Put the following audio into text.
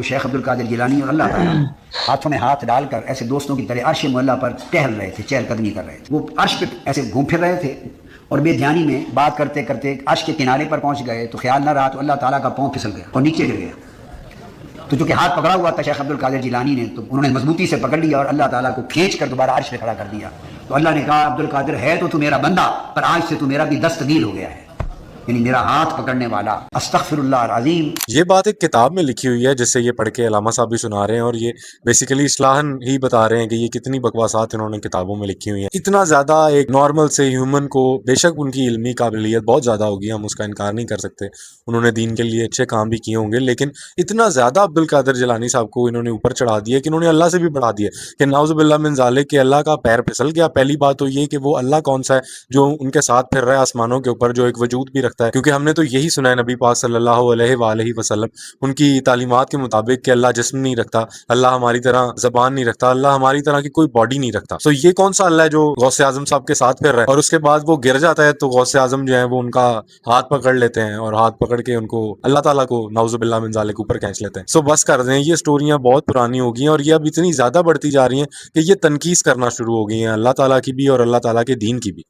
شیخ عبد القادر جیلانی اور اللہ تعالیٰ ہاتھوں میں ہاتھ ڈال کر ایسے دوستوں کی طرح عرش معلیٰ پر ٹہل رہے تھے، چہل قدمی کر رہے تھے. وہ عرش پہ ایسے گھوم پھر رہے تھے اور بے دھیانی میں بات کرتے کرتے عرش کے کنارے پر پہنچ گئے تو خیال نہ رہا تو اللہ تعالیٰ کا پاؤں پھسل گیا اور نیچے گر گیا. تو چونکہ ہاتھ پکڑا ہوا تھا شیخ عبد القادر جیلانی نے تو انہوں نے مضبوطی سے پکڑ لیا اور اللہ تعالیٰ کو کھینچ کر دوبارہ عرش پہ کھڑا کر دیا. تو اللہ نے کہا عبد القادر ہے تو میرا بندہ، پر آج سے تو میرا بھی دستگیر ہو گیا ہے، یعنی میرا ہاتھ پکڑنے والا. استغفر اللہ العظیم. یہ بات ایک کتاب میں لکھی ہوئی ہے جس سے یہ پڑھ کے علامہ صاحب بھی سنا رہے ہیں، اور یہ بیسیکلی اصلاحاً ہی بتا رہے ہیں کہ یہ کتنی بکواسات انہوں نے کتابوں میں لکھی ہوئی ہیں. اتنا زیادہ ایک نارمل سے ہیومن کو، بے شک ان کی علمی قابلیت بہت زیادہ ہوگی، ہم اس کا انکار نہیں کر سکتے، انہوں نے دین کے لیے اچھے کام بھی کیے ہوں گے، لیکن اتنا زیادہ عبد القادر جیلانی صاحب کو انہوں نے اوپر چڑھا دیا کہ انہوں نے اللہ سے بھی بڑھا دیا کہ نعوذ باللہ من ذالک، کہ اللہ کا پیر پھسل گیا. پہلی بات تو یہ کہ وہ اللہ کون سا ہے جو ان کے ساتھ پھر رہا ہے آسمانوں کے اوپر، جو ایک وجود بھی رکھتا ہے، کیونکہ ہم نے تو یہی سنا ہے نبی پاک صلی اللہ علیہ وآلہ وسلم ان کی تعلیمات کے مطابق کہ اللہ جسم نہیں رکھتا، اللہ ہماری طرح زبان نہیں رکھتا، اللہ ہماری طرح کی کوئی باڈی نہیں رکھتا. سو یہ کون سا اللہ ہے جو غوث اعظم صاحب کے ساتھ پھر رہا ہے؟ اور اس کے بعد وہ گر جاتا ہے تو غوث اعظم جو ہے وہ ان کا ہاتھ پکڑ لیتے ہیں اور ہاتھ پکڑ کے ان کو اللہ تعالیٰ کو نعوذ باللہ من ذالک اوپر کھینچ لیتے ہیں. سو بس کر دیں، یہ سٹوریاں بہت پرانی ہو گئی ہیں اور یہ اب اتنی زیادہ بڑھتی جا رہی ہیں کہ یہ تنقیص کرنا شروع ہو گئی ہیں اللہ تعالیٰ کی بھی اور اللہ تعالیٰ کے دین کی بھی.